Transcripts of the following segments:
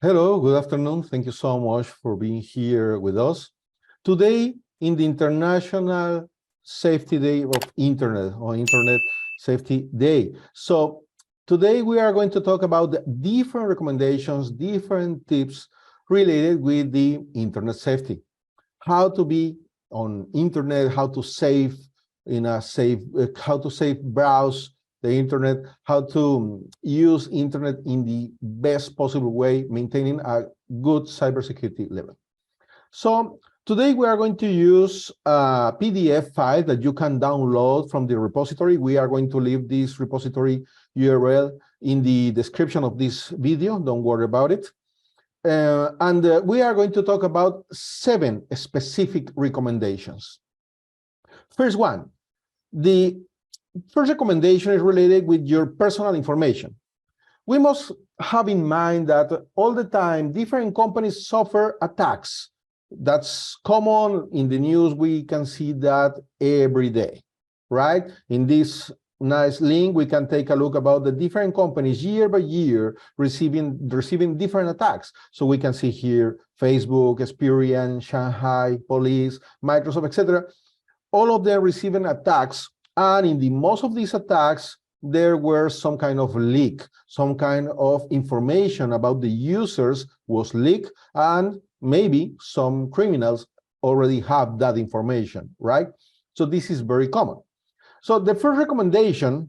Hello, good afternoon. Thank you so much for being here with us. Today, in the International Safety Day of Internet, or Internet Safety Day. So today we are going to talk about the different recommendations, different tips related with the internet safety. How to be on internet, how to save in a safe, how to safe browse the internet, how to use internet in the best possible way, maintaining a good cybersecurity level. So today we are going to use a PDF file that you can download from the repository. We are going to leave this repository URL in the description of this video. Don't worry about it. We are going to talk about 7 specific recommendations. First one, the first recommendation is related with your personal information. We must have in mind that all the time, different companies suffer attacks. That's common in the news. We can see that every day, right? In this nice link, we can take a look about the different companies year by year receiving different attacks. So we can see here Facebook, Experian, Shanghai, Police, Microsoft, etc. All of them receiving attacks. And in the most of these attacks, there were some kind of leak, some kind of information about the users was leaked, and maybe some criminals already have that information, right? So this is very common. So the first recommendation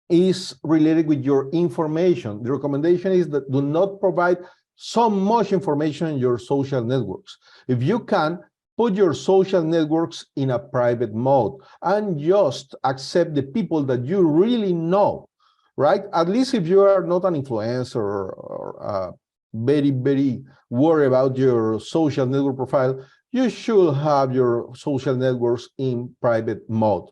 is related with your information. The recommendation is that do not provide so much information in your social networks. If you can, put your social networks in a private mode and just accept the people that you really know, right? At least if you are not an influencer or very, very worried about your social network profile, you should have your social networks in private mode.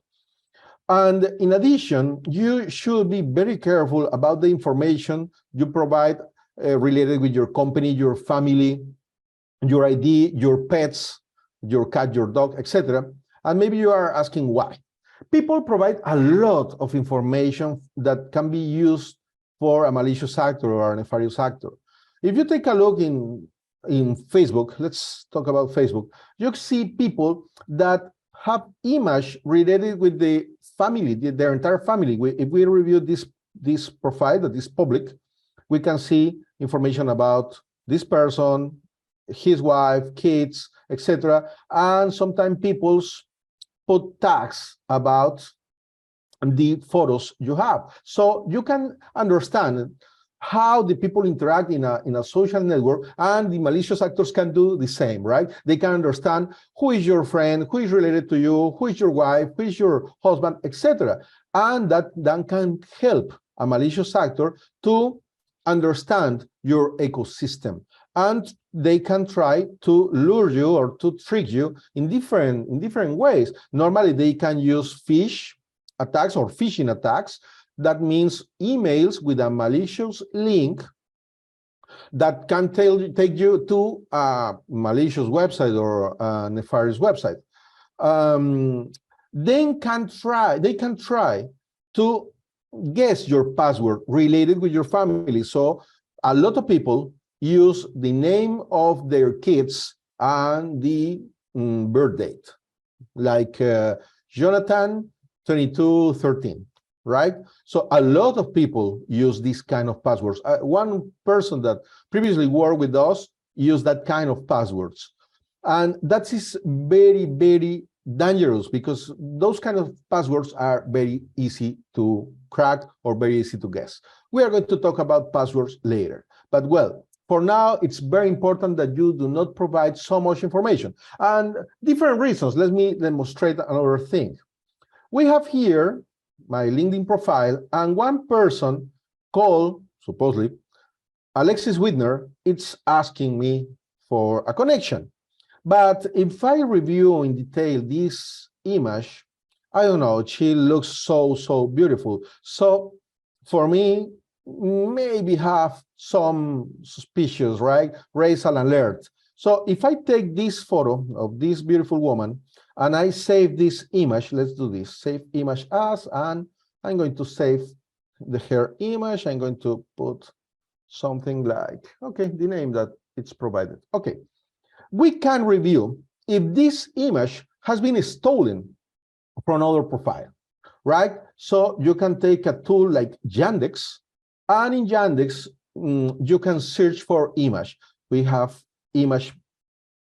And in addition, you should be very careful about the information you provide related with your company, your family, your ID, your pets, your cat, your dog, etc. And maybe you are asking why. People provide a lot of information that can be used for a malicious actor or a nefarious actor. If you take a look in Facebook, let's talk about Facebook, you see people that have image related with the family, their entire family. If we review this profile that is public, we can see information about this person, his wife, kids, etc. And sometimes people put tags about the photos you have. So you can understand how the people interact in a social network, and the malicious actors can do the same, right? They can understand who is your friend, who is related to you, who is your wife, who is your husband, etc. And that then can help a malicious actor to understand your ecosystem. And they can try to lure you or to trick you in different ways. Normally, they can use phish attacks or phishing attacks. That means emails with a malicious link that can take you to a malicious website or a nefarious website. They can try to guess your password related with your family. So a lot of people use the name of their kids and the birth date, like Jonathan 2213, right? So a lot of people use these kind of passwords. One person that previously worked with us used that kind of passwords. And that is very, very dangerous because those kind of passwords are very easy to crack or very easy to guess. We are going to talk about passwords later. But well, for now, it's very important that you do not provide so much information. And different reasons. Let me demonstrate another thing. We have here my LinkedIn profile, and one person called, supposedly, Alexis Widner, it's asking me for a connection. But if I review in detail this image, I don't know, she looks so beautiful. So for me, maybe have some suspicious, right? Raise an alert. So if I take this photo of this beautiful woman and I save this image, let's do this, save image as, and I'm going to save her image. I'm going to put something like, okay, the name that it's provided. Okay, we can review if this image has been stolen from another profile, right? So you can take a tool like Yandex, and in Yandex, you can search for image. We have image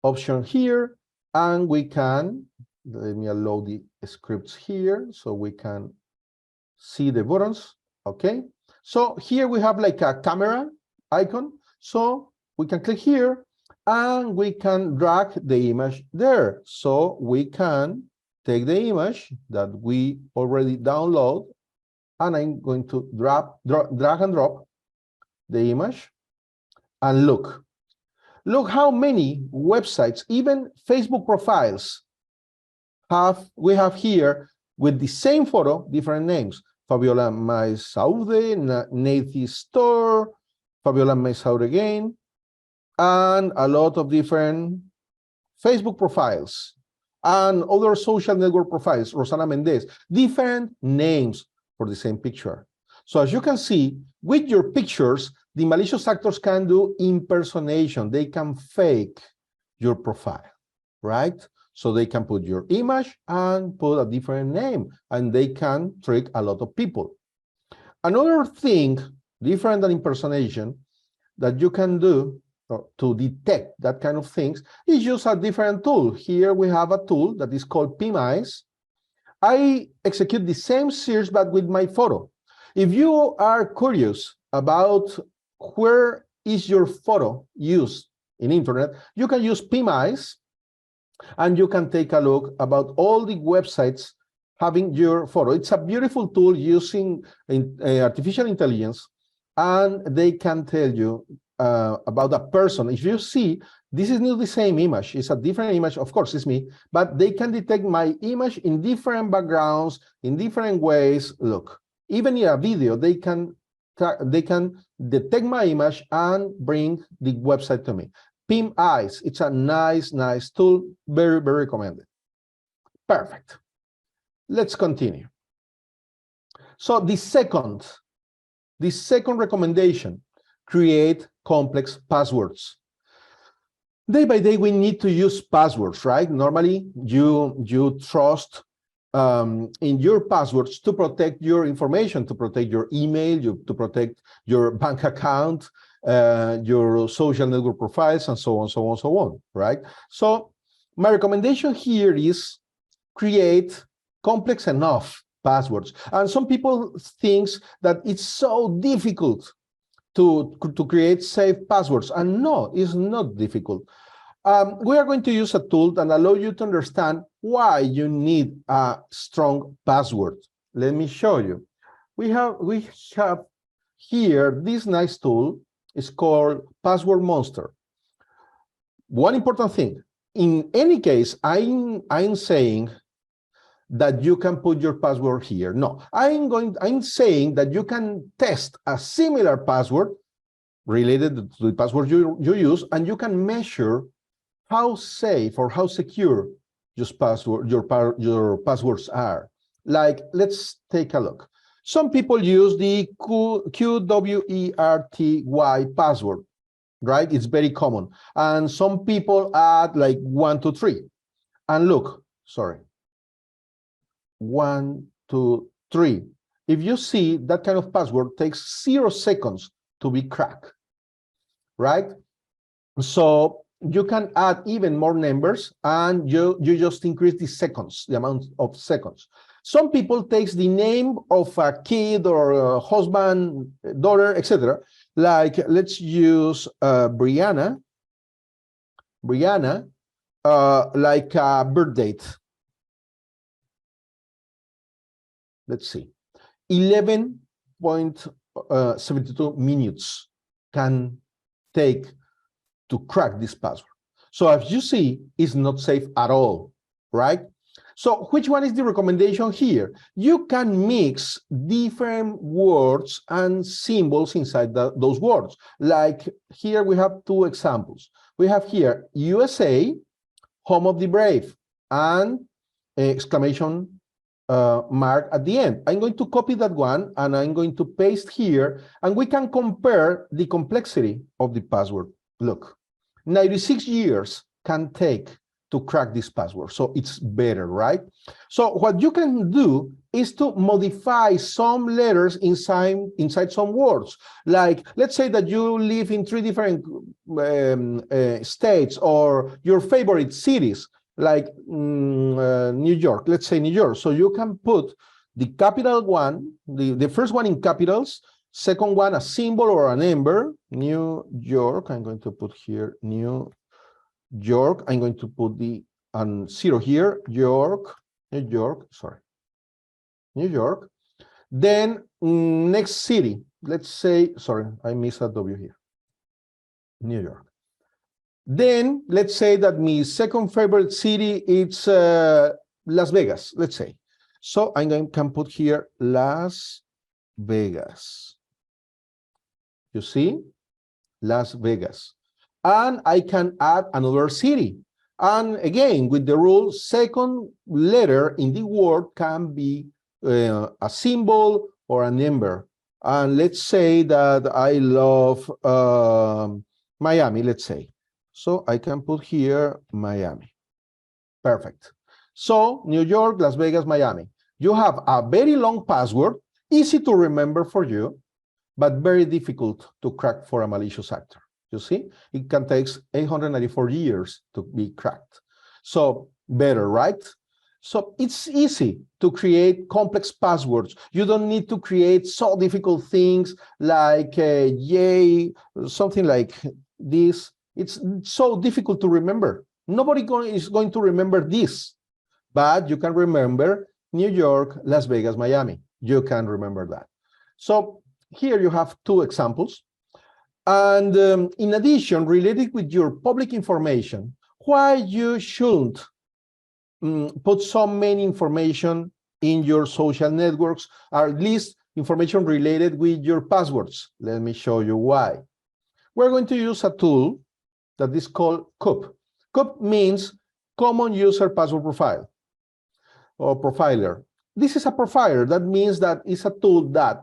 option here, and we can, let me allow the scripts here so we can see the buttons, okay? So here we have like a camera icon, so we can click here, and we can drag the image there. So we can take the image that we already download, and I'm going to drag and drop the image, and look how many websites, even Facebook profiles, we have here with the same photo, different names. Fabiola Maisaude, Nathy Store, Fabiola Maisaude again, and a lot of different Facebook profiles and other social network profiles, Rosana Mendez, different names for the same picture. So as you can see, with your pictures, the malicious actors can do impersonation. They can fake your profile, right? So they can put your image and put a different name, and they can trick a lot of people. Another thing, different than impersonation, that you can do to detect that kind of things is use a different tool. Here we have a tool that is called PIMEYES. I execute the same search, but with my photo. If you are curious about where is your photo used in internet, you can use PIMEYES, and you can take a look about all the websites having your photo. It's a beautiful tool using artificial intelligence, and they can tell you about a person. If you see, this is not the same image, it's a different image, of course it's me, but they can detect my image in different backgrounds, in different ways. Look, even in a video, they can detect my image and bring the website to me. PIMEYES, it's a nice tool, very recommended. Perfect. Let's continue. So the second recommendation, create complex passwords. Day by day, we need to use passwords, right? Normally, you trust in your passwords to protect your information, to protect your email, to protect your bank account, your social network profiles, and so on, right? So my recommendation here is create complex enough passwords. And some people think that it's so difficult to create safe passwords, and no, it's not difficult. We are going to use a tool that allows you to understand why you need a strong password. Let me show you. We have here this nice tool. It's called Password Monster. One important thing, in any case, I'm saying that you can put your password here. No, I'm saying that you can test a similar password related to the password you use, and you can measure how safe or how secure your passwords are. Like, let's take a look. Some people use the QWERTY password, right? It's very common. And some people add like 1, 2, 3. And look, sorry, 1, 2, 3. If you see, that kind of password takes 0 seconds to be cracked, right? So you can add even more numbers, and you just increase the seconds, the amount of seconds. Some people takes the name of a kid or a husband, daughter, etc. Like, let's use Brianna, like a birth date. Let's see, 11.72 minutes can take to crack this password. So as you see, it's not safe at all, right? So which one is the recommendation here? You can mix different words and symbols inside those words. Like here we have 2 examples. We have here USA, home of the brave, and exclamation mark at the end. I'm going to copy that one and I'm going to paste here, and we can compare the complexity of the password. Look, 96 years can take to crack this password, so it's better, right? So what you can do is to modify some letters inside some words. Like, let's say that you live in 3 different states, or your favorite cities, like New York, let's say New York. So you can put the capital one, the first one in capitals, second one a symbol or a number, New York. I'm going to put here New York. I'm going to put the 0 here, York, New York, sorry, New York. Then next city, let's say, sorry, I missed a W here, New York. Then let's say that my second favorite city is Las Vegas, let's say. So I'm going to put here Las Vegas. You see, Las Vegas. And I can add another city. And again, with the rule, second letter in the word can be a symbol or a number. And let's say that I love Miami, let's say. So I can put here Miami. Perfect. So New York, Las Vegas, Miami. You have a very long password, easy to remember for you, but very difficult to crack for a malicious actor. You see, it can take 894 years to be cracked. So better, right? So it's easy to create complex passwords. You don't need to create so difficult things like yay, something like this. It's so difficult to remember. Nobody is going to remember this, but you can remember New York, Las Vegas, Miami. You can remember that. So here you have 2 examples. And in addition, related with your public information, why you shouldn't put so many information in your social networks, or at least information related with your passwords. Let me show you why. We're going to use a tool that is called CUP. CUP means Common User Password Profile or Profiler. This is a profiler. That means that it's a tool that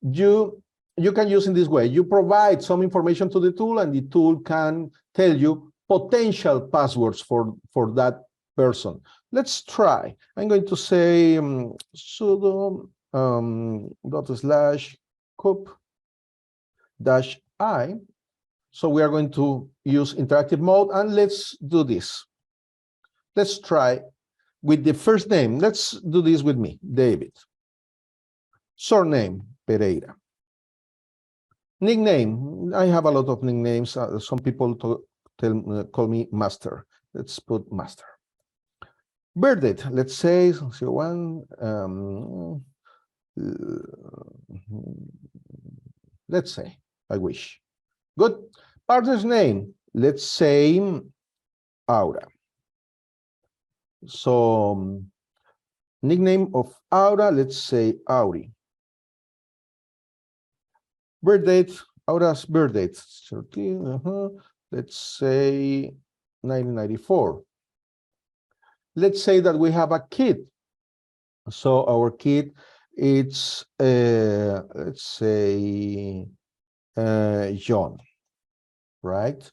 you can use in this way. You provide some information to the tool, and the tool can tell you potential passwords for that person. Let's try. I'm going to say sudo /cup-i. So we are going to use interactive mode, and let's do this. Let's try with the first name. Let's do this with me, David. Surname, Pereira. Nickname, I have a lot of nicknames. Some people call me Master. Let's put Master. Birth date, let's say 01. Let's say, I wish. Good. Partner's name, let's say Aura. So nickname of Aura, let's say Auri. Birth date, Aura's birth date, 13, let's say 1994. Let's say that we have a kid. So our kid, it's, let's say, John, right?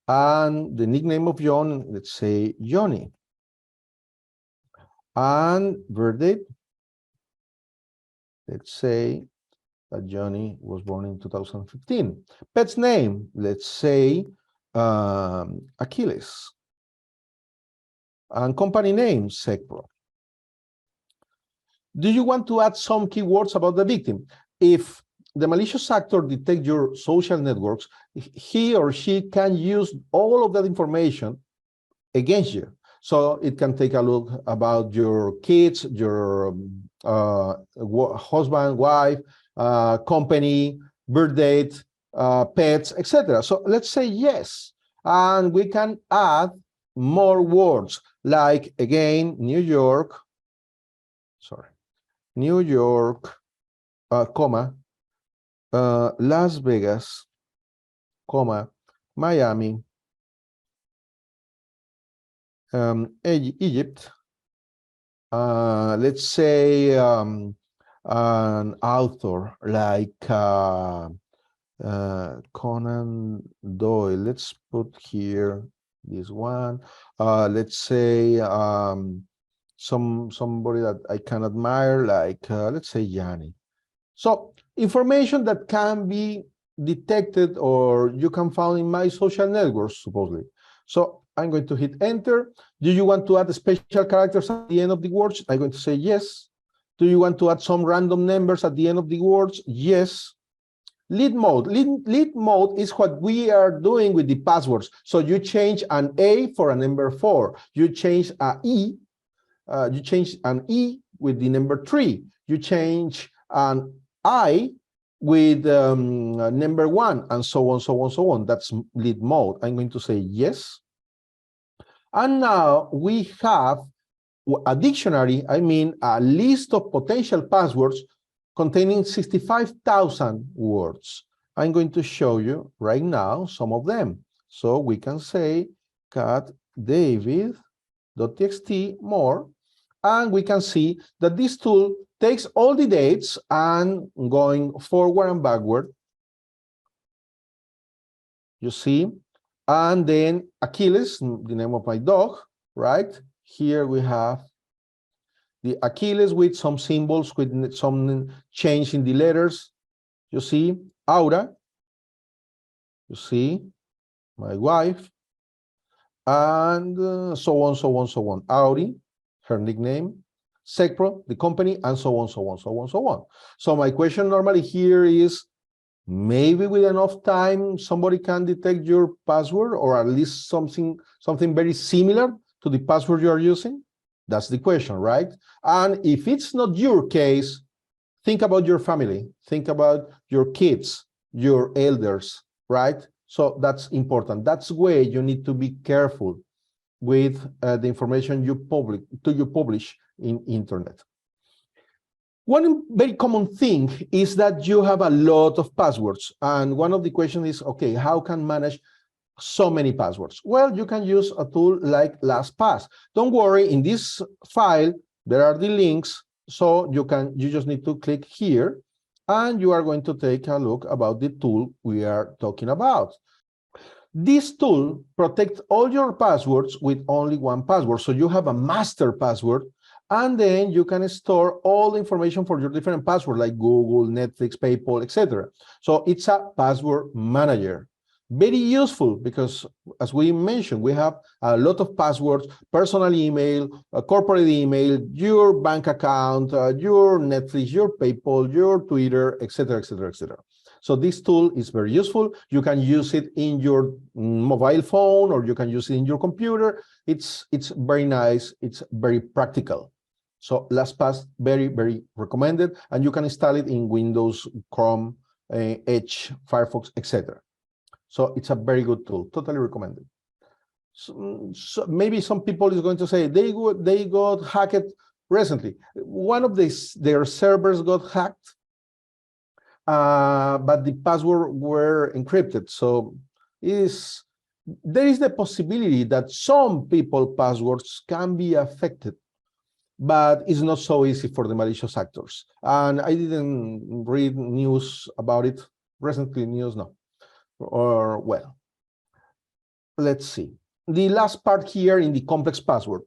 And the nickname of John, let's say Johnny. And birth date, let's say that Johnny was born in 2015. Pet's name, let's say Achilles. And company name, SecPro. Do you want to add some keywords about the victim? If the malicious actor detects your social networks, he or she can use all of that information against you. So it can take a look about your kids, your husband, wife, company, birth date, pets, etc. So let's say yes. And we can add more words like, again, New York, comma, Las Vegas, comma, Miami, Egypt, let's say an author like Conan Doyle. Let's put here this one. Let's say somebody that I can admire, like let's say Yanni. So information that can be detected or you can find in my social networks, supposedly. So I'm going to hit enter. Do you want to add special characters at the end of the words? I'm going to say yes. Do you want to add some random numbers at the end of the words? Yes. Lead mode. Lead mode is what we are doing with the passwords. So you change an A for a number 4. You change an E with the number 3. You change an I with number 1, and so on, so on, so on. That's lead mode. I'm going to say yes. And now we have a dictionary, I mean a list of potential passwords containing 65,000 words. I'm going to show you right now some of them. So we can say cat david.txt more, and we can see that this tool takes all the dates and going forward and backward, you see, and then Achilles, the name of my dog, right? Here we have the Achilles with some symbols, with some change in the letters. You see, Aura, you see, my wife, and so on, so on, so on. Auri, her nickname, Secpro, the company, and so on, so on, so on, so on. So my question normally here is, maybe with enough time, somebody can detect your password, or at least something very similar to the password you are using? That's the question, right? And if it's not your case, think about your family, think about your kids, your elders, right? So that's important. That's where you need to be careful with the information you publish in internet. One very common thing is that you have a lot of passwords. And one of the questions is, okay, how can manage so many passwords? Well, you can use a tool like LastPass. Don't worry, in this file, there are the links. So you just need to click here and you are going to take a look about the tool we are talking about. This tool protects all your passwords with only one password. So you have a master password, and then you can store all the information for your different passwords like Google, Netflix, PayPal, etc. So it's a password manager. Very useful because, as we mentioned, we have a lot of passwords: personal email, corporate email, your bank account, your Netflix, your PayPal, your Twitter, etc., etc., etc. So this tool is very useful. You can use it in your mobile phone, or you can use it in your computer. It's very nice. It's very practical. So LastPass, very, very recommended. And you can install it in Windows, Chrome, Edge, Firefox, etc. So it's a very good tool. Totally recommended. So maybe some people is going to say they got hacked recently. One of their servers got hacked. But the password were encrypted. So there is the possibility that some people's passwords can be affected, but it's not so easy for the malicious actors. And I didn't read news about it recently. News, no. Or well, let's see. The last part here in the complex password,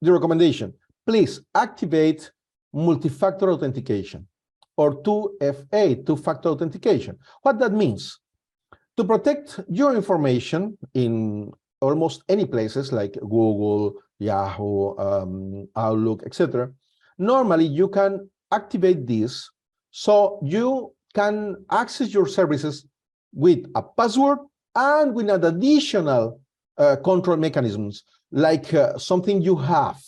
the recommendation: please activate multi-factor authentication, or 2FA, two-factor authentication. What that means: to protect your information in almost any places like Google, Yahoo, Outlook, etc., normally you can activate this so you can access your services with a password and with an additional control mechanisms, like something you have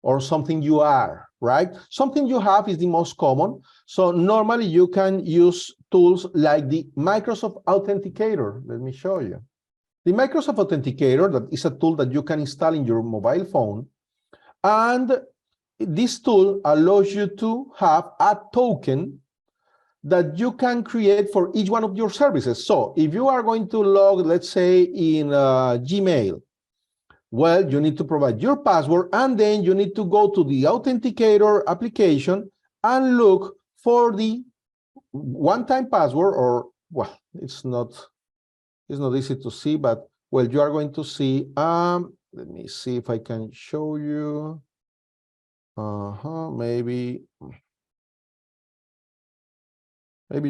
or something you are, right? Something you have is the most common. So normally you can use tools like the Microsoft Authenticator. Let me show you. The Microsoft Authenticator, that is a tool that you can install in your mobile phone. And this tool allows you to have a token that you can create for each one of your services. So if you are going to log, let's say, in Gmail, Well, you need to provide your password, and then you need to go to the authenticator application and look for the one-time password, or, well, it's not easy to see, but, well, you are going to see, let me see if I can show you. Maybe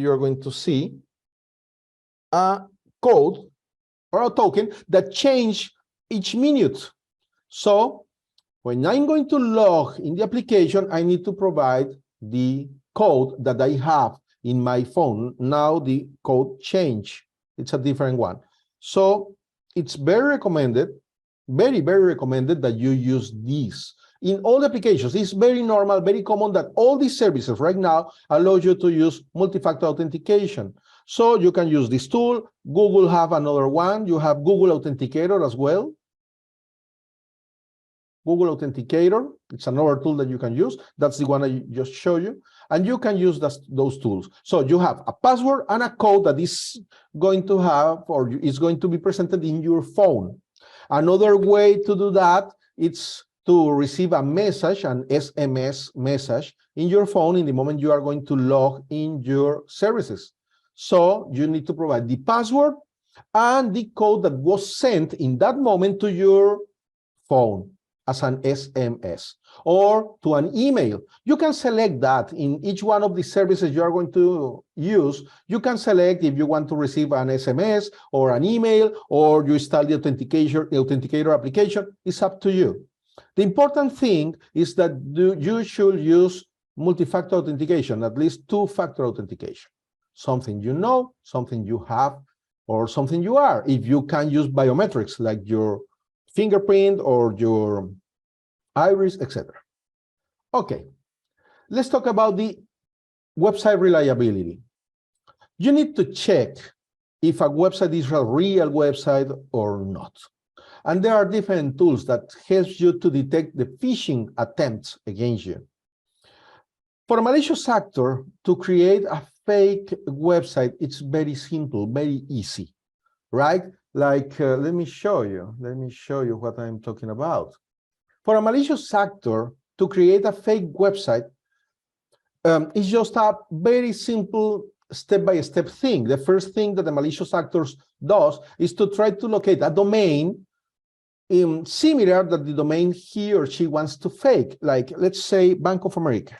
you're going to see a code or a token that change each minute. So when I'm going to log in the application, I need to provide the code that I have in my phone. Now the code change. It's a different one. So it's very recommended, very recommended that you use this. In all applications, it's very normal, very common that all these services right now allow you to use multi-factor authentication. So you can use this tool. Google have another one. You have Google Authenticator as well. Google Authenticator, it's another tool that you can use. That's the one I just showed you. And you can use those tools. So you have a password and a code that is going to have, or is going to be presented in your phone. Another way to do that, it's to receive a message, an SMS message in your phone in the moment you are going to log in your services. So you need to provide the password and the code that was sent in that moment to your phone as an SMS or to an email. You can select that in each one of the services you are going to use. You can select if you want to receive an SMS or an email, or you install the authenticator application. It's up to you. The important thing is that you should use multi-factor authentication, at least two-factor authentication. Something you know, something you have, or something you are. If you can use biometrics like your fingerprint or your iris, etc. Okay, let's talk about the website reliability. You need to check if a website is a real website or not. And there are different tools that help you to detect the phishing attempts against you. For a malicious actor to create a fake website, it's very simple, very easy, right? Like, let me show you what I'm talking about. For a malicious actor to create a fake website, it's just a very simple step-by-step thing. The first thing that the malicious actor does is to try to locate a domain similar to the domain he or she wants to fake, like, let's say, Bank of America.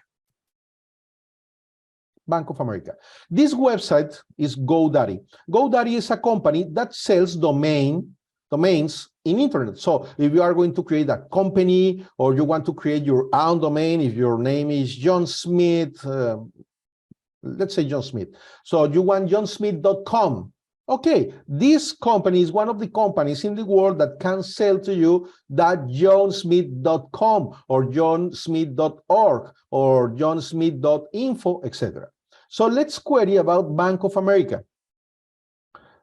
Bank of America. This website is GoDaddy. GoDaddy is a company that sells domains in internet. So if you are going to create a company or you want to create your own domain, if your name is John Smith, let's say John Smith. So you want johnsmith.com. Okay, this company is one of the companies in the world that can sell to you that johnsmith.com or johnsmith.org or johnsmith.info, etc. So let's query about Bank of America.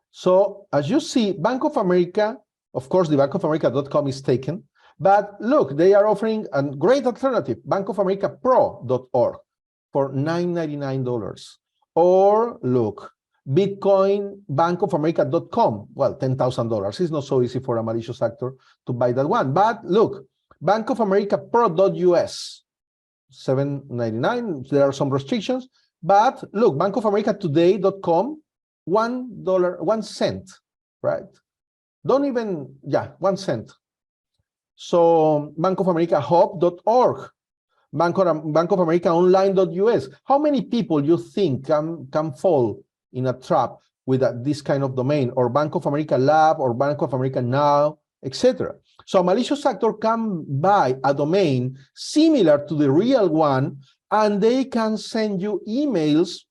So as you see, Bank of America, of course, the bankofamerica.com is taken, but look, they are offering a great alternative, bankofamericapro.org for $9.99. Or look, Bitcoin bankofamerica.com, well, $10,000. It's not so easy for a malicious actor to buy that one. But look, bankofamerica.pro.us, $7.99. There are some restrictions. But look, bankofamerica.today.com, $1, 1 cent, right? Don't even, 1 cent. So bankofamerica.hub.org, Bank of America Online.us. How many people you think can fall in a trap with this kind of domain, or Bank of America Lab, or Bank of America Now, etc.? So a malicious actor can buy a domain similar to the real one, and they can send you emails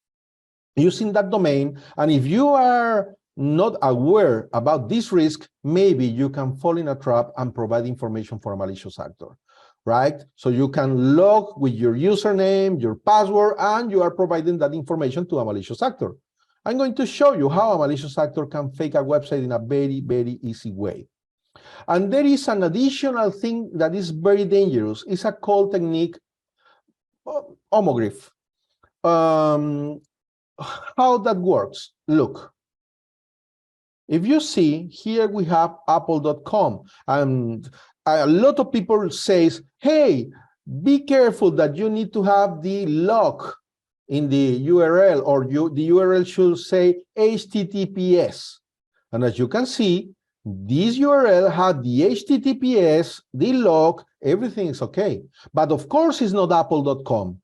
using that domain. And if you are not aware about this risk, maybe you can fall in a trap and provide information for a malicious actor, right? So you can log with your username, your password, and you are providing that information to a malicious actor. I'm going to show you how a malicious actor can fake a website in a very, very easy way. And there is an additional thing that is very dangerous. It's a call technique, homograph. How that works? Look, If you see, here we have apple.com, and a lot of people says, hey, be careful that you need to have the lock in the URL, or the URL should say HTTPS. And as you can see, this URL had the HTTPS, the lock, everything is okay. But of course it's not apple.com.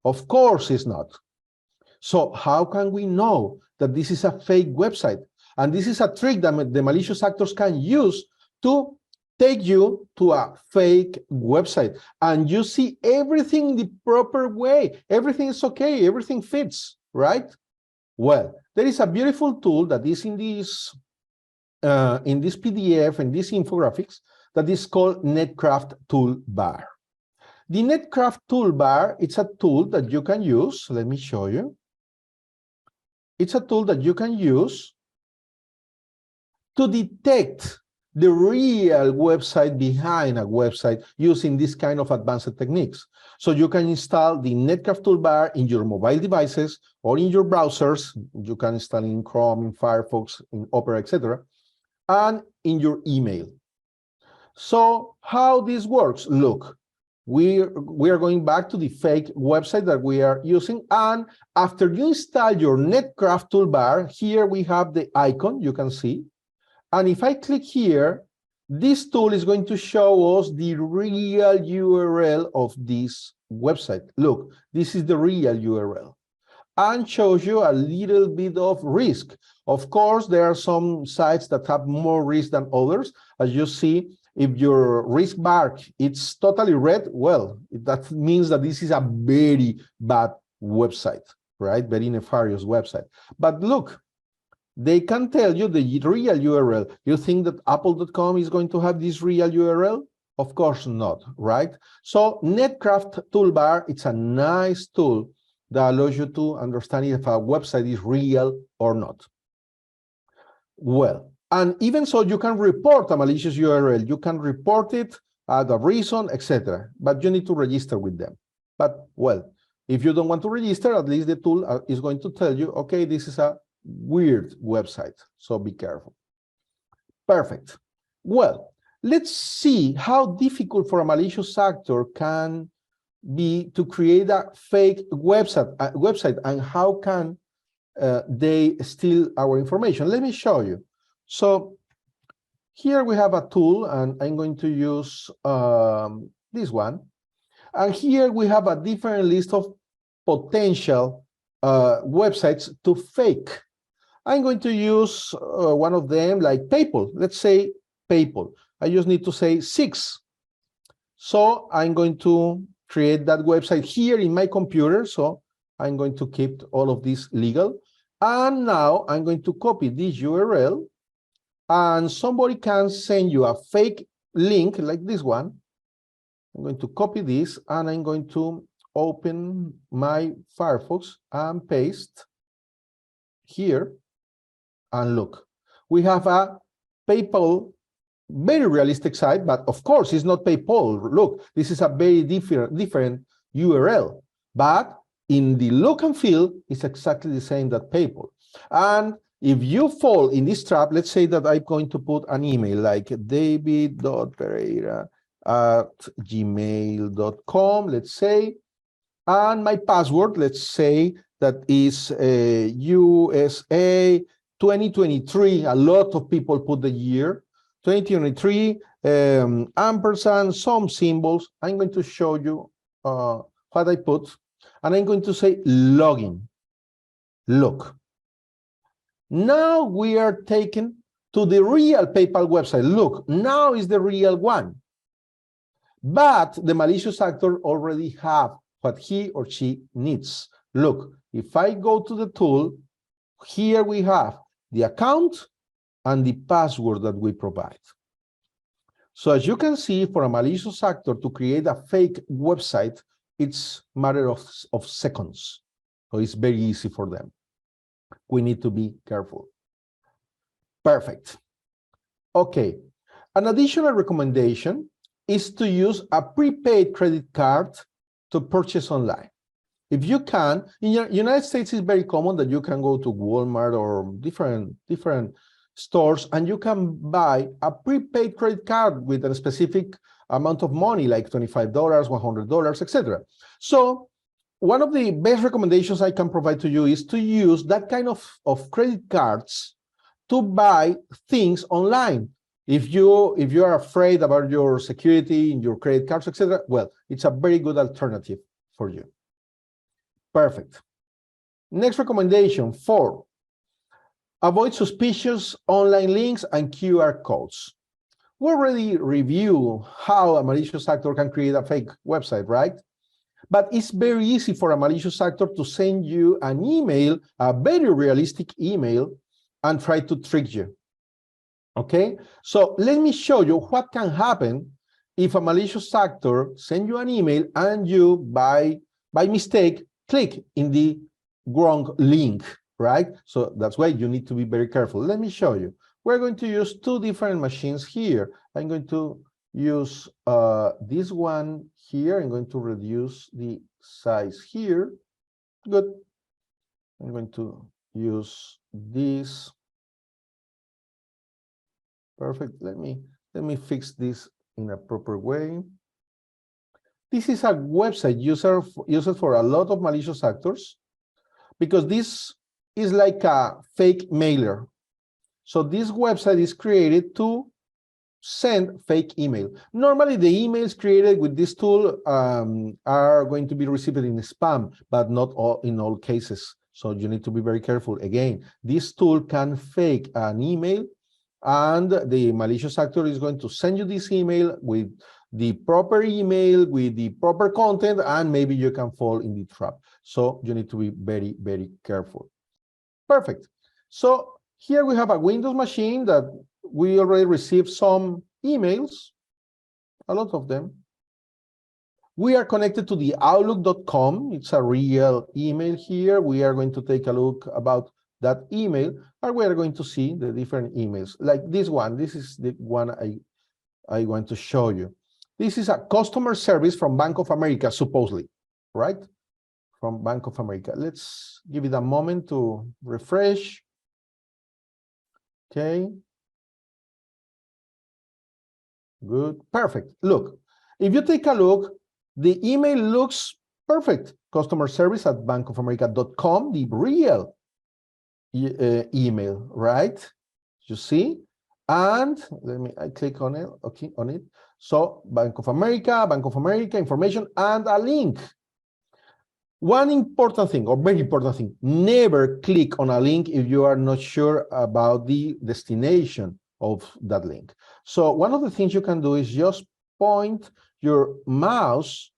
Of course it's not. So how can we know that this is a fake website? And this is a trick that the malicious actors can use to take you to a fake website. And you see everything the proper way. Everything is okay. Everything fits, right? Well, there is a beautiful tool that is in this PDF and these infographics that is called Netcraft Toolbar. The Netcraft Toolbar, it's a tool that you can use. Let me show you. It's a tool that you can use to detect the real website behind a website using this kind of advanced techniques. So you can install the Netcraft Toolbar in your mobile devices or in your browsers. You can install in Chrome, in Firefox, in Opera, etc., and in your email. So how this works? Look, we are going back to the fake website that we are using, and after you install your Netcraft Toolbar, here we have the icon, you can see. And if I click here, this tool is going to show us the real URL of this website. Look, this is the real URL, and shows you a little bit of risk. Of course, there are some sites that have more risk than others. As you see, if your risk bar it's totally red, well, that means that this is a very bad website, right? Very nefarious website. But look, they can tell you the real URL. You think that apple.com is going to have this real URL? Of course not, right? So Netcraft Toolbar, it's a nice tool that allows you to understand if a website is real or not. Well, and even so, you can report a malicious URL. You can report it, the reason, etc. But you need to register with them. But, well, if you don't want to register, at least the tool is going to tell you, okay, this is a weird website, so be careful. Perfect. Well, let's see how difficult for a malicious actor can be to create a fake website and how can they steal our information. Let me show you. So here we have a tool, and I'm going to use this one. And here we have a different list of potential websites to fake. I'm going to use one of them, like PayPal. Let's say PayPal. I just need to say 6. So I'm going to create that website here in my computer. So I'm going to keep all of this legal. And now I'm going to copy this URL, and somebody can send you a fake link like this one. I'm going to copy this, and I'm going to open my Firefox and paste here. And look, we have a PayPal, very realistic site, but of course it's not PayPal. Look, this is a very different URL, but in the look and feel, it's exactly the same that PayPal. And if you fall in this trap, let's say that I'm going to put an email like david.pereira@gmail.com, let's say, and my password, let's say that is USA 2023. A lot of people put the year 2023, ampersand, some symbols. I'm going to show you what I put, and I'm going to say login. Look, now we are taken to the real PayPal website. Look, now is the real one. But the malicious actor already have what he or she needs. Look, if I go to the tool, here we have the account and the password that we provide. So as you can see, for a malicious actor to create a fake website, it's a matter of seconds. So it's very easy for them. We need to be careful. Perfect. Okay. An additional recommendation is to use a prepaid credit card to purchase online. If you can, in the United States, it's very common that you can go to Walmart or different stores, and you can buy a prepaid credit card with a specific amount of money, like $25, $100, etc. So one of the best recommendations I can provide to you is to use that kind of credit cards to buy things online. If you are afraid about your security in your credit cards, etc., well, it's a very good alternative for you. Perfect. Next recommendation, 4, avoid suspicious online links and QR codes. We already reviewed how a malicious actor can create a fake website, right? But it's very easy for a malicious actor to send you an email, a very realistic email, and try to trick you. Okay, so let me show you what can happen if a malicious actor sends you an email and you, by mistake, click in the wrong link, right? So that's why you need to be very careful. Let me show you. We're going to use 2 different machines here. I'm going to use this one here. I'm going to reduce the size here. Good. I'm going to use this. Perfect. Let me fix this in a proper way. This is a website used for a lot of malicious actors, because this is like a fake mailer. So this website is created to send fake email. Normally, the emails created with this tool are going to be received in spam, but not in all cases. So you need to be very careful. Again, this tool can fake an email, and the malicious actor is going to send you this email with the proper email, with the proper content, and maybe you can fall in the trap. So you need to be very, very careful. Perfect. So here we have a Windows machine that we already received some emails, a lot of them. We are connected to the outlook.com. It's a real email here. We are going to take a look about that email, and we are going to see the different emails. Like this one. This is the one I want to show you. This is a customer service from Bank of America, supposedly, right? From Bank of America. Let's give it a moment to refresh. Okay. Good. Perfect. Look, if you take a look, the email looks perfect. Customer service at bankofamerica.com, the real email, right? You see? And I click on it, okay, on it. So Bank of America information, and a link. One important thing, or very important thing, never click on a link if you are not sure about the destination of that link. So one of the things you can do is just point your mouse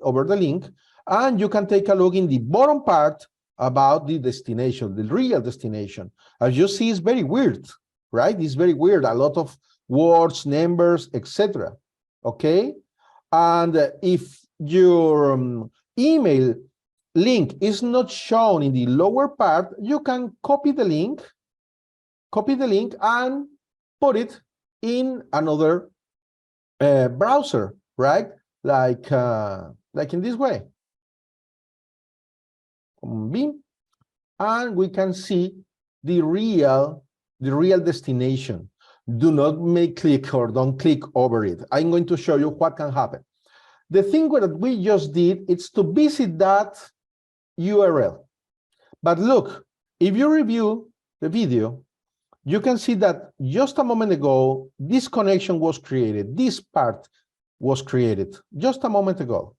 over the link, and you can take a look in the bottom part about the destination, the real destination. As you see, it's very weird, right? It's very weird. A lot of words, numbers, etc. Okay, and if your email link is not shown in the lower part, you can copy the link and put it in another browser, right? Like in this way. And we can see the real destination. Do not make click or don't click over it. I'm going to show you what can happen. The thing that we just did is to visit that URL. But look, if you review the video, you can see that just a moment ago, this connection was created. This part was created just a moment ago.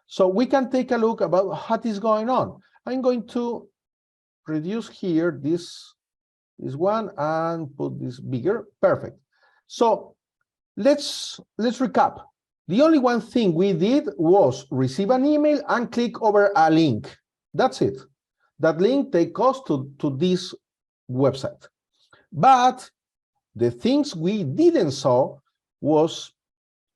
So we can take a look about what is going on. I'm going to reduce here this one and put this bigger. Perfect. So let's recap. The only one thing we did was receive an email and click over a link. That's it. That link takes us to this website. But the things we didn't saw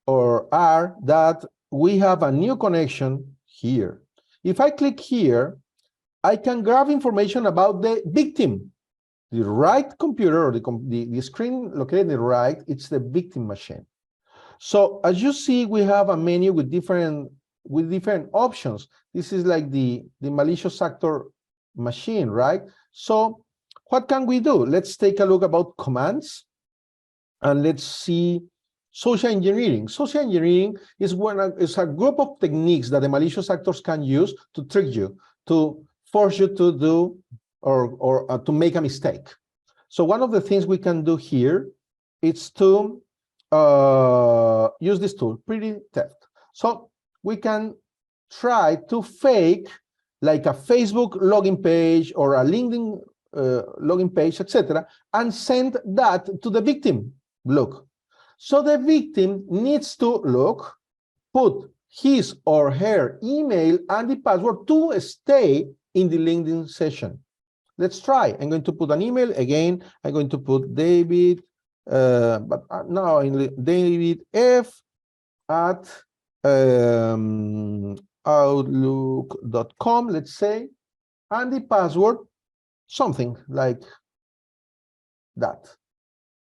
are that we have a new connection here. If I click here, I can grab information about the victim. The right computer, or the screen located on the right, it's the victim machine. So as you see, we have a menu with different options. This is like the malicious actor machine, right? So what can we do? Let's take a look about commands, and let's see social engineering. Social engineering is a group of techniques that the malicious actors can use to trick you, to force you to do or to make a mistake. So one of the things we can do here is to use this tool, pretty theft. So we can try to fake like a Facebook login page or a LinkedIn login page, etc., and send that to the victim. Look, so the victim needs to put his or her email and the password to stay in the LinkedIn session. Let's try. I'm going to put an email again. I'm going to put David, but now David F at outlook.com, let's say, and the password something like that.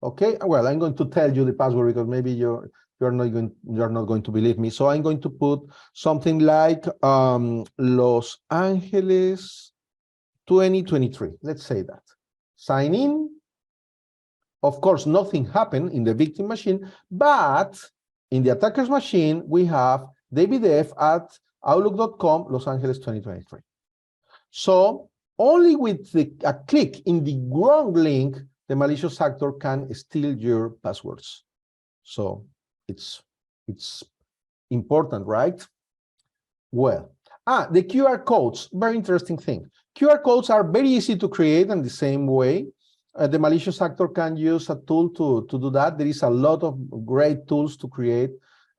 Okay, well, I'm going to tell you the password because maybe you're not going to believe me. So I'm going to put something like Los Angeles 2023. Let's say that. Sign in. Of course, nothing happened in the victim machine, but in the attacker's machine, we have David F at outlook.com, Los Angeles 2023. So only with a click in the wrong link, the malicious actor can steal your passwords. So it's important, right? Well, the QR codes, very interesting thing. QR codes are very easy to create in the same way. The malicious actor can use a tool to do that. There is a lot of great tools to create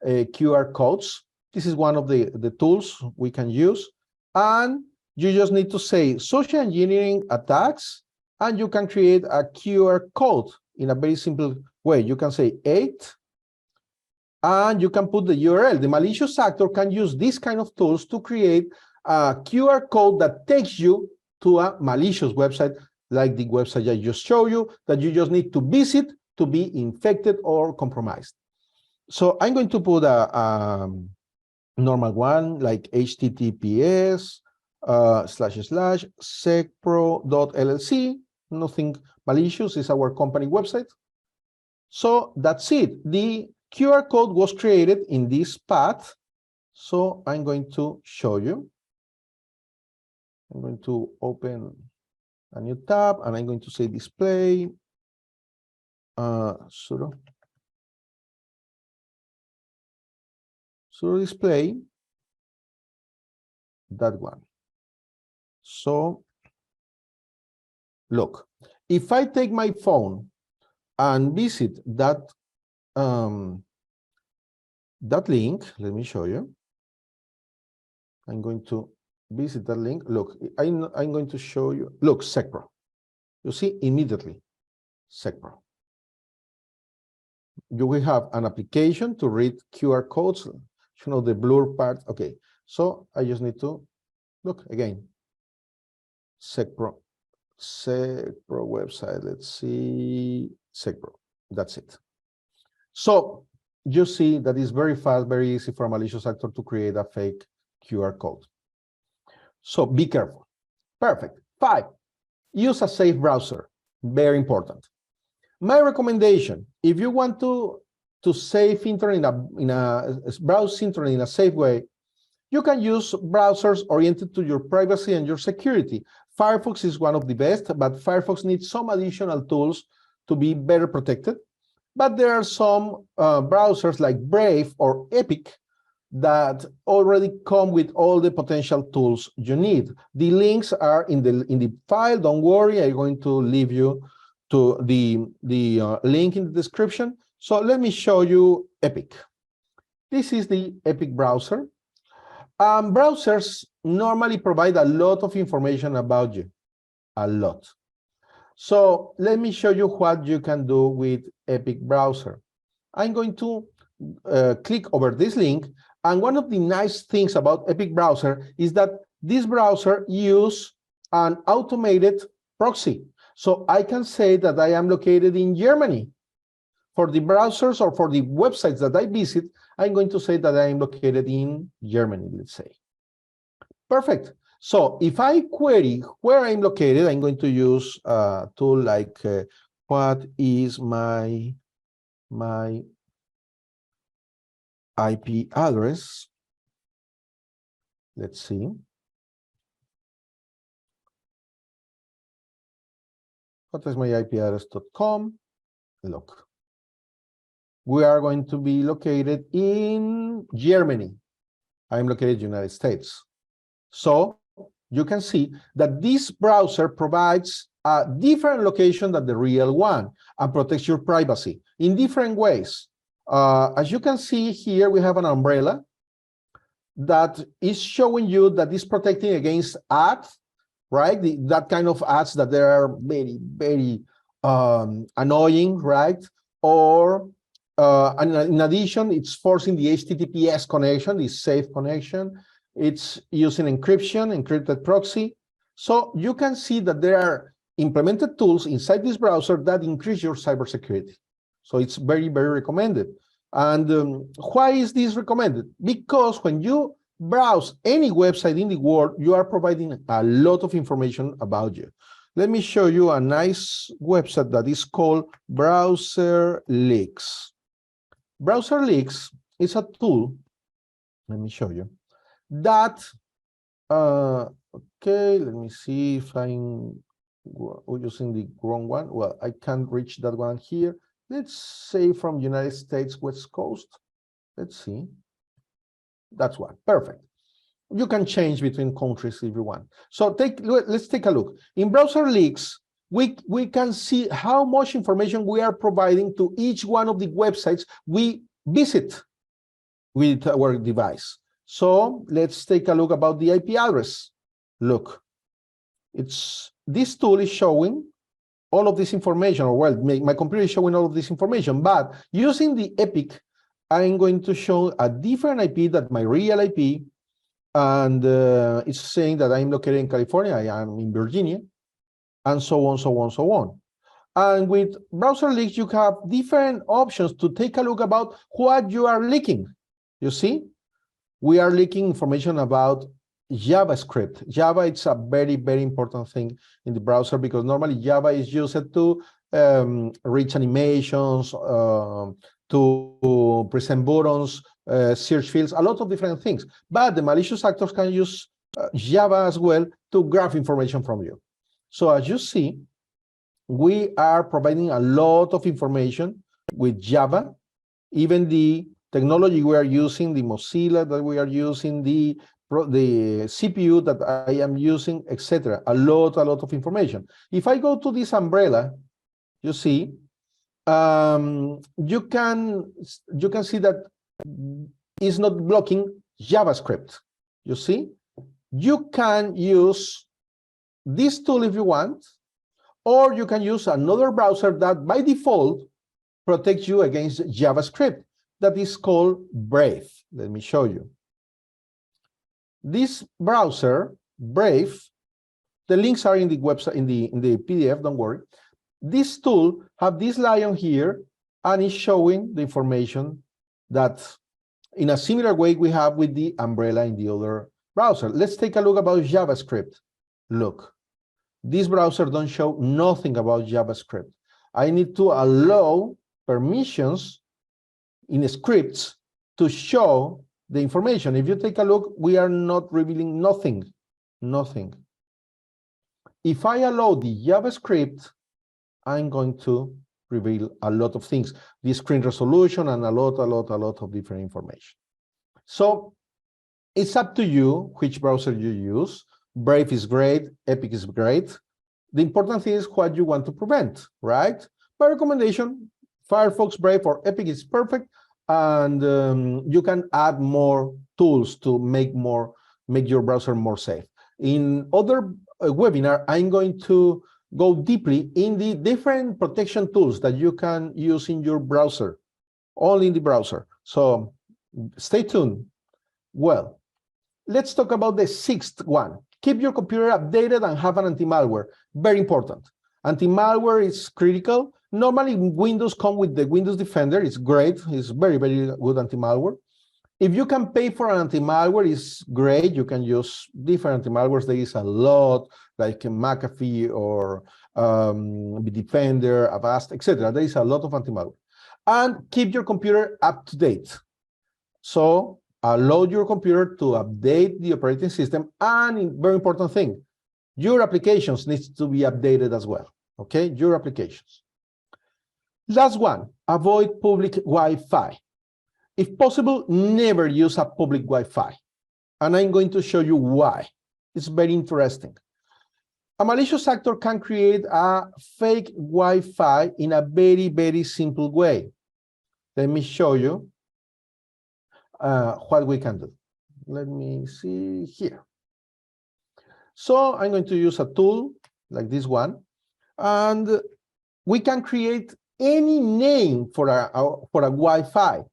QR codes. This is one of the tools we can use. And you just need to say social engineering attacks, and you can create a QR code in a very simple way. You can say 8, and you can put the URL. The malicious actor can use these kind of tools to create a QR code that takes you to a malicious website, like the website I just showed you, that you just need to visit to be infected or compromised. So I'm going to put a normal one, like https://secpro.llc. Nothing malicious, is our company website. So that's it. The QR code was created in this path. So I'm going to show you. I'm going to open a new tab, and I'm going to say display sudo display that one. So look, if I take my phone and visit that that link, let me show you. I'm going to visit that link. Look, I'm going to show you. Look, SecPro. You see immediately SecPro. You will have an application to read QR codes. You know, the blur part. Okay, so I just need to look again. SecPro website. Let's see. SecPro. That's it. So you see that it's very fast, very easy for a malicious actor to create a fake QR code. So be careful. Perfect. 5, use a safe browser. Very important. My recommendation, if you want to save internet browse internet in a safe way, you can use browsers oriented to your privacy and your security. Firefox is one of the best, but Firefox needs some additional tools to be better protected. But there are some browsers like Brave or Epic that already come with all the potential tools you need. The links are in the file. Don't worry, I'm going to leave you to the link in the description. So let me show you Epic. This is the Epic browser. Browsers normally provide a lot of information about you, a lot. So let me show you what you can do with Epic browser. I'm going to click over this link. And one of the nice things about Epic browser is that this browser uses an automated proxy. So I can say that I am located in Germany. For the browsers or for the websites that I visit, I'm going to say that I am located in Germany, let's say. Perfect. So if I query where I'm located, I'm going to use a tool like what is my IP address. Let's see. What is my IP address.com? Look. We are going to be located in Germany. I'm located in the United States. So you can see that this browser provides a different location than the real one and protects your privacy in different ways. As you can see here, we have an umbrella that is showing you that it's protecting against ads, right? That kind of ads that they are very, very annoying, right? Or and in addition, it's forcing the HTTPS connection, the safe connection. It's using encryption, encrypted proxy. So you can see that there are implemented tools inside this browser that increase your cybersecurity. So it's very, very recommended. And why is this recommended? Because when you browse any website in the world, you are providing a lot of information about you. Let me show you a nice website that is called Browser Leaks. Browser Leaks is a tool, let me show you, that, okay, let me see if I'm using the wrong one. Well, I can't reach that one here. Let's say from United States West Coast. Let's see. That's one. Perfect. You can change between countries if you want. So let's take a look. In Browser Leaks, we can see how much information we are providing to each one of the websites we visit with our device. So let's take a look about the IP address. Look, this tool is showing all of this information, or well, my computer is showing all of this information, but using the EPIC, I'm going to show a different IP than my real IP, and it's saying that I'm located in California, I am in Virginia, and so on, so on, so on. And with Browser Leaks, you have different options to take a look about what you are leaking. You see, we are leaking information about JavaScript. Java, it's a very, very important thing in the browser because normally Java is used to reach animations, to present buttons, search fields, a lot of different things. But the malicious actors can use Java as well to grab information from you. So as you see, we are providing a lot of information with Java, even the technology we are using, the Mozilla that we are using, the CPU that I am using, etc. A lot of information. If I go to this umbrella, you see, you can see that it's not blocking JavaScript. You see, you can use this tool if you want, or you can use another browser that by default protects you against JavaScript. That is called Brave. Let me show you. This browser, Brave, the links are in the website, in the PDF, don't worry. This tool have this lion here, and is showing the information that in a similar way we have with the umbrella in the other browser. Let's take a look about JavaScript. Look, this browser don't show nothing about JavaScript. I need to allow permissions in scripts to show the information. If you take a look, we are not revealing nothing. If I allow the JavaScript, I'm going to reveal a lot of things, the screen resolution and a lot of different information. So it's up to you which browser you use. Brave is great, Epic is great. The important thing is what you want to prevent, right? My recommendation, Firefox, Brave, or Epic is perfect, and you can add more tools to make your browser more safe. In other webinar, I'm going to go deeply in the different protection tools that you can use in your browser, only in the browser. So stay tuned. Well, let's talk about the sixth one. Keep your computer updated and have an anti-malware. Very important. Anti-malware is critical. Normally, Windows come with the Windows Defender. It's great. It's very, very good anti-malware. If you can pay for an anti-malware, it's great. You can use different anti-malwares. There is a lot, like McAfee or Bitdefender, Avast, etc. There is a lot of anti-malware. And keep your computer up to date. So allow your computer to update the operating system. And very important thing, your applications needs to be updated as well. Okay, your applications. Last one, avoid public Wi-Fi. If possible, never use a public Wi-Fi. And I'm going to show you why. It's very interesting. A malicious actor can create a fake Wi-Fi in a very, very simple way. Let me show you what we can do. Let me see here. So I'm going to use a tool like this one, and we can create any name for a Wi-Fi.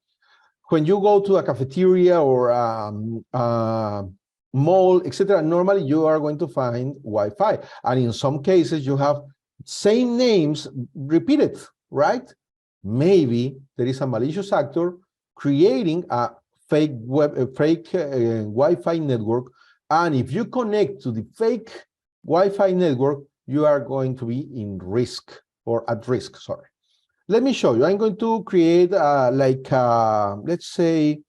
When you go to a cafeteria or mall, etc., normally you are going to find Wi-Fi. And in some cases, you have same names repeated, right? Maybe there is a malicious actor creating a fake Wi-Fi network. And if you connect to the fake Wi-Fi network, you are going to be in risk or at risk, sorry. Let me show you. I'm going to create let's say,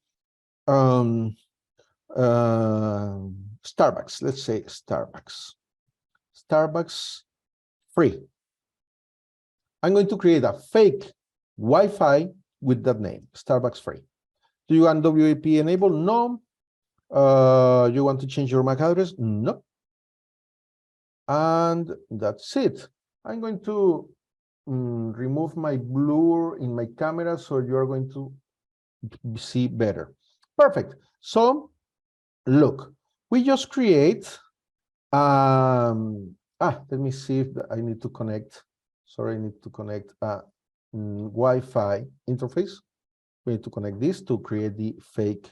Starbucks. Let's say Starbucks. Starbucks free. I'm going to create a fake Wi-Fi with that name, Starbucks free. Do you want WAP enabled? No. You want to change your MAC address? No. And that's it. I'm going to remove my blur in my camera so you're going to see better. Perfect. So look, we just create let me see if I need to connect. Sorry, I need to connect a Wi-Fi interface. We need to connect this to create the fake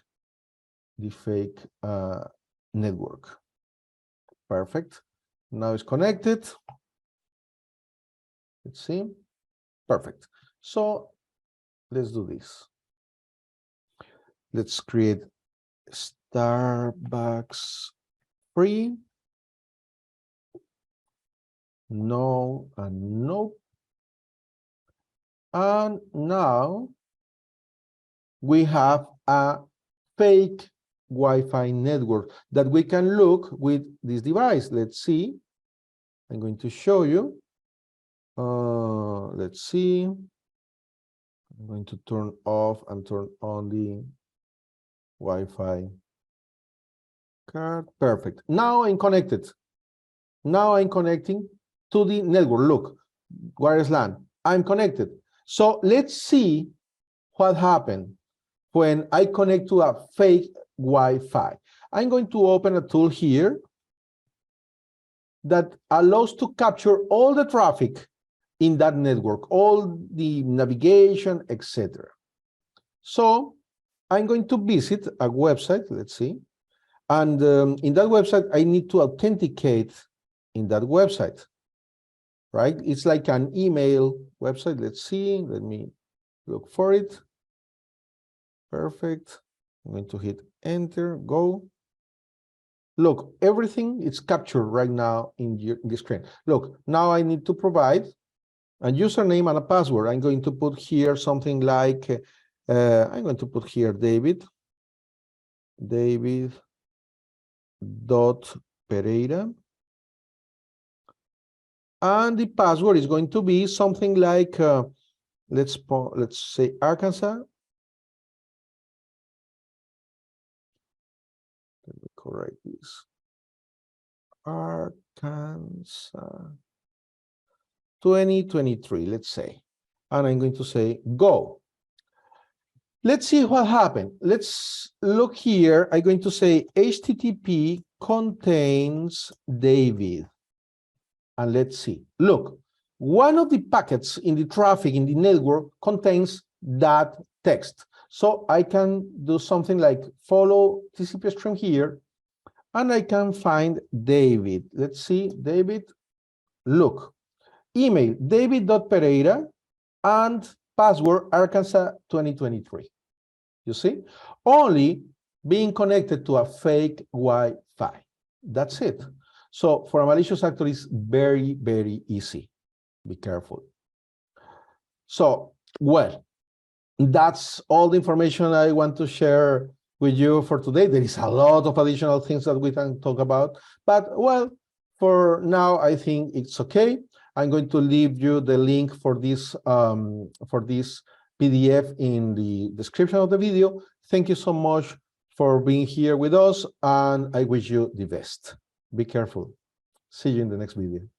network. Perfect. Now it's connected. Let's see. Perfect. So let's do this. Let's create Starbucks free. No and no. And now we have a fake Wi-Fi network that we can look with this device. Let's see. I'm going to show you. Let's see. I'm going to turn off and turn on the Wi-Fi card. Perfect. Now I'm connected. Now I'm connecting to the network. Look, wireless LAN. I'm connected. So let's see what happened when I connect to a fake Wi-Fi. I'm going to open a tool here that allows to capture all the traffic in that network, all the navigation, etc. So I'm going to visit a website, let's see. And in that website, I need to authenticate in that website, right? It's like an email website. Let's see, let me look for it. Perfect. I'm going to hit enter, go. Look, everything is captured right now in the screen. Look, now I need to provide a username and a password. I'm going to put here something like, I'm going to put here David dot Pereira. And the password is going to be something like, let's say Arkansas. Let me correct this. Arkansas 2023, let's say. And I'm going to say go. Let's see what happened. Let's look here. I'm going to say HTTP contains David. And let's see. Look, one of the packets in the traffic in the network contains that text. So I can do something like follow TCP stream here, and I can find David. Let's see, David. Look, email david.pereira and password Arkansas 2023. You see? Only being connected to a fake Wi-Fi. That's it. So for a malicious actor, it's very, very easy. Be careful. So, well, that's all the information I want to share with you for today. There is a lot of additional things that we can talk about, but well, for now, I think it's okay. I'm going to leave you the link for this PDF in the description of the video. Thank you so much for being here with us, and I wish you the best. Be careful. See you in the next video.